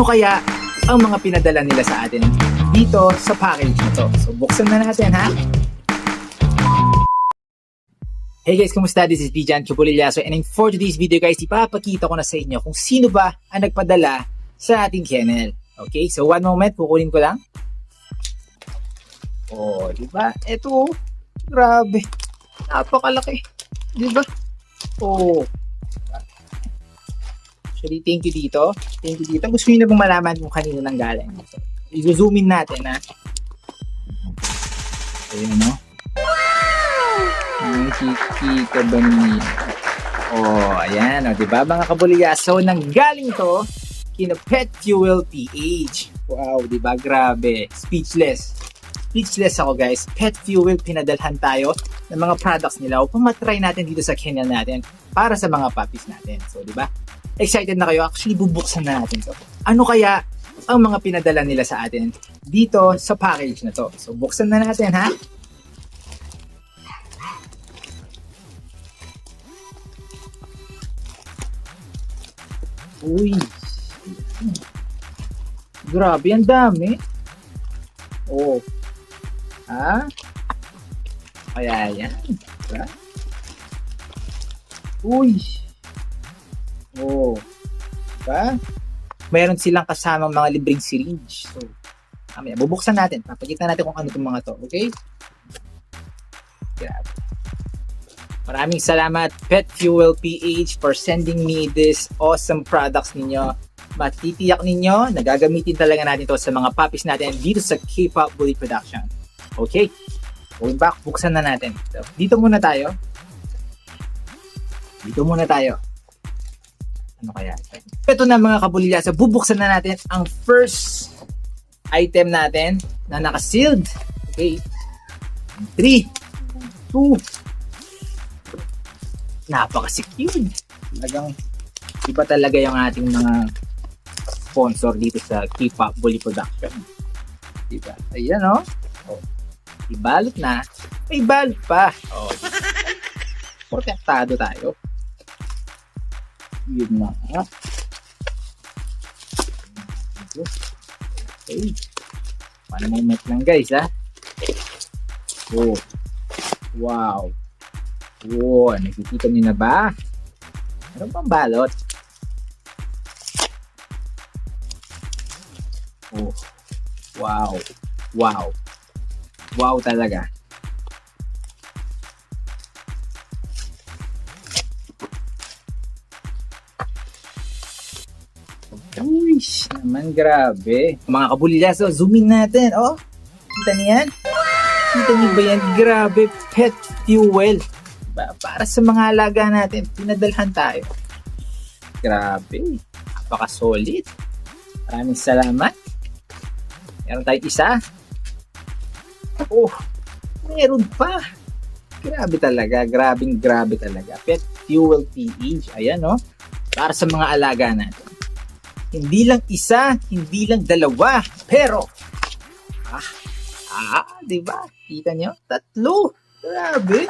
ano kaya ang mga pinadala nila sa atin dito sa package na to. So buksan na natin ha. Hey guys, kumusta? This is Bijan Chupulillaso and for today's video guys, ipapakita ko na sa inyo kung sino ba ang nagpadala sa ating kennel. Okay, so one moment, kukunin ko lang. Oh, diba? Ito, grabe. Napakalaki. Diba? Oh. Actually, thank you dito. Thank you dito. Gusto nyo na bang malaman kung kanino nang galing? So, i-zoom in natin ha. Ayun no? Nakikita ba niya? Oh, ayan. O, diba mga kabuligaso? Nang galing to kina Pet Fuel PH. Wow, diba? Grabe. Speechless. Speechless ako guys. Pet Fuel, pinadalhan tayo ng mga products nila upang matry natin dito sa kennel natin para sa mga puppies natin. So, diba? Excited na kayo? Actually, bubuksan na natin to. Ano kaya ang mga pinadala nila sa atin dito sa package na to? So, buksan na natin ha. Uy. Grabe, ang dami. Oh. Ha? Kaya yan. Diba? Uy. Oh. Diba? Meron silang kasamang mga libreng syringe. So, bubuksan natin. Papakita natin kung ano itong mga to. Okay? Grabe. Maraming salamat Pet Fuel PH for sending me this awesome products ninyo. Matitiyak ninyo, nagagamitin talaga natin to sa mga puppies natin dito sa K-Pop Bully Production. Okay? Going back, buksan na natin. So, dito muna tayo. Ano kaya? Ito na mga kabulilasa, bubuksan na natin ang first item natin na naka-sealed. Okay? 3, 2, napaka-secure. Talagang iba talaga yung ating mga sponsor dito sa K-Pop Bully Production. Diba? Ayan o. Oh. Ibalot na. May balot pa. Oh, diba? Protektado tayo. Yun na. Okay. One moment lang guys ha. Oh. Wow. Oh, nakikita niyo na ba? Meron pang balot. Oh. Wow. Wow. Wow talaga. Uy, naman grabe. Mga kabulilaso, zoom in natin. Oh, kita niyan? Kita niyo ba yan? Grabe, Pet Fuel. Para sa mga alaga natin, pinadalhan tayo. Grabe, napaka-solid. Maraming salamat. Meron tayong isa. Oh, meron pa. Grabe talaga, grabe talaga. Pet Fuel PH, ayan no. Para sa mga alaga natin. Hindi lang isa, hindi lang dalawa, pero diba? Kita nyo? 3. Grabe.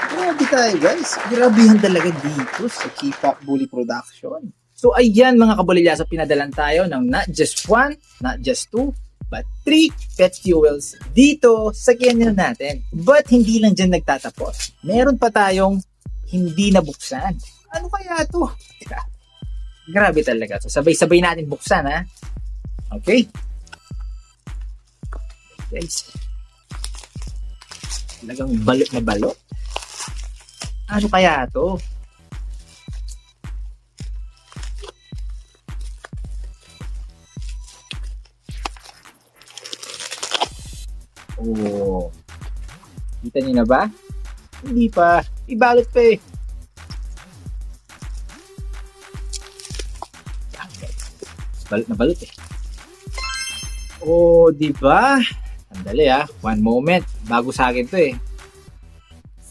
Grabe tayo guys. Grabehan talaga dito sa K-Pop Bully Production. So ayan mga kabulilyasa, pinadalan tayo ng not just 1, not just 2, but 3 pet fuels dito sa kennel natin. But hindi lang dyan nagtatapos. Meron pa tayong hindi nabuksan. Ano kaya to? Grabe talaga. So sabay-sabay natin buksan ha. Okay? Guys. Talagang balot na balot. Ano kaya to? Oh. Kita niyo na ba? Hindi pa. Ibalot pa eh. Balot na balot eh. Oh, di ba? Sandali ah. One moment. Bago sa akin to eh.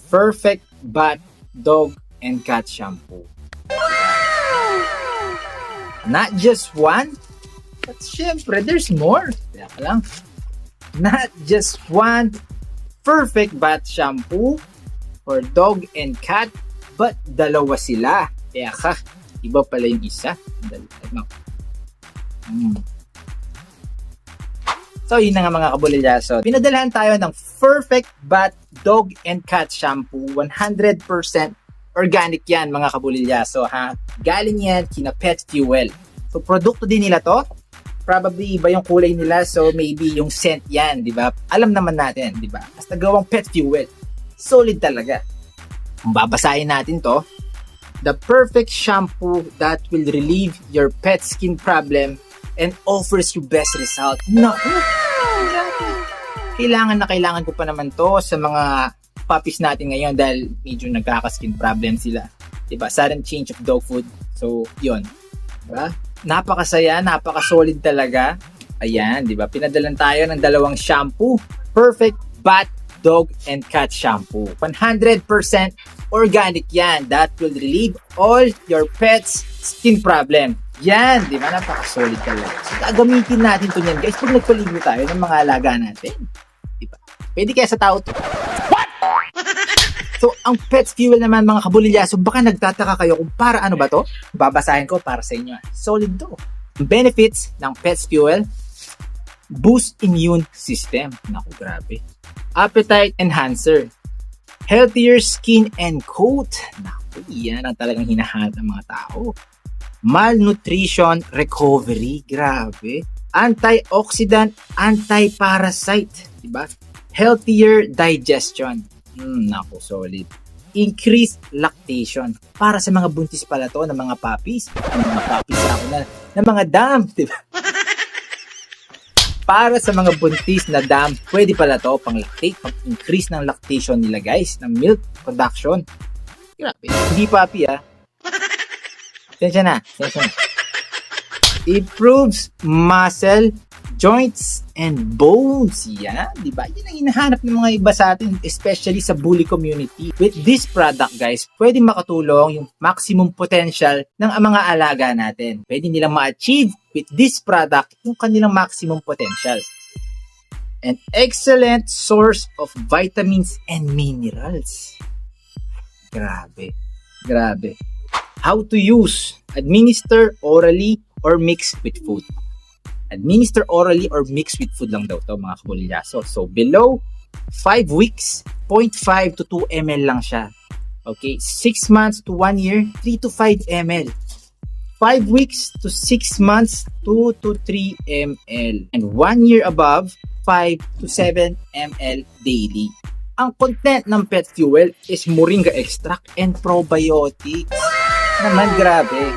Perfect Bath Dog and Cat Shampoo. Not just one, but syempre, there's more. Kaya pa lang. Not just one perfect bath shampoo for dog and cat, but dalawa sila. Kaya ka, iba pala yung isa. So, yun na nga mga kabulilyaso. Pinadalahan tayo ng Perfect Bath Dog and Cat Shampoo. 100% organic yan mga kabulilyaso, ha? Galing yan kina Pet Fuel. So, produkto din nila to. Probably iba yung kulay nila, so maybe yung scent yan, di ba? Alam naman natin, di ba? Basta gawang Pet Fuel. Solid talaga. Kung babasahin natin to, the perfect shampoo that will relieve your pet skin problem and offers you best result. Naku! Kailangan ko pa naman to sa mga puppies natin ngayon dahil medyo nagkaka-skin problem sila. Diba? Sudden change of dog food. So, yun. Diba? Napakasaya, napaka-solid talaga. Ayan, diba? Pinadalan tayo ng dalawang shampoo. Perfect Bath Dog and Cat Shampoo. 100% organic yan. That will relieve all your pets' skin problem. Yan, di ba? Napaka-solid talaga. So, gagamitin natin ito yan, guys, pag nagpaligo tayo ng mga alaga natin. Di ba? Pwede kaya sa tao to. What? So, ang Pet Fuel naman, mga kabulilyaso, baka nagtataka kayo kung para ano ba to? Babasahin ko para sa inyo. Solid to. Benefits ng Pet Fuel: boost immune system. Naku, grabe. Appetite enhancer. Healthier skin and coat. Naku, yan ang talagang hinahanap ng mga tao. Malnutrition recovery. Grabe. Antioxidant, anti-parasite. Diba? Healthier digestion. Naku, solid. Increased lactation. Para sa mga buntis pala to, ng mga puppies. Ng mga puppies ako na mga dam. Diba? Para sa mga buntis na dam, pwede pala to pang-lactate, pang-increase ng lactation nila, guys, ng milk production. Grabe. Hindi puppy, ah. Sensya na. Improves muscle, joints, and bones. Yan, di ba? Yan ang hinahanap ng mga iba sa atin, especially sa bully community. With this product, guys, pwede makatulong yung maximum potential ng mga alaga natin. Pwede nilang ma-achieve with this product yung kanilang maximum potential. An excellent source of vitamins and minerals. Grabe. Grabe. How to use: administer orally or mix with food. Administer orally or mix with food lang daw to, mga kabulilyaso. So, below 5 weeks, 0.5 to 2 ml lang siya. Okay, 6 months to 1 year, 3 to 5 ml. 5 weeks to 6 months, 2 to 3 ml. And 1 year above, 5 to 7 ml daily. Ang content ng Pet Fuel is moringa extract and probiotics. Naman, grabe.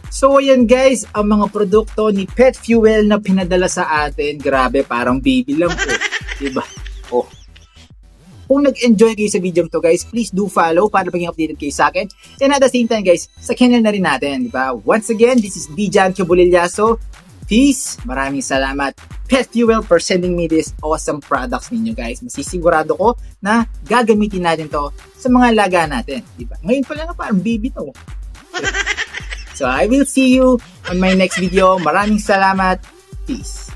So, ayan guys, ang mga produkto ni Pet Fuel na pinadala sa atin. Grabe, parang baby lang po. Diba? Oh. Kung nag-enjoy kayo sa video to, guys, please do follow para maging updated kayo sa akin. And at the same time, guys, sa channel na rin natin. Diba? Once again, this is Dijan Cabulilyaso. Peace. Maraming salamat, Pet Fuel, for sending me this awesome products ninyo, guys. Masisigurado ko na gagamitin natin to sa mga alaga natin. Diba? Ngayon pa lang parang baby to. So, I will see you on my next video. Maraming salamat. Peace.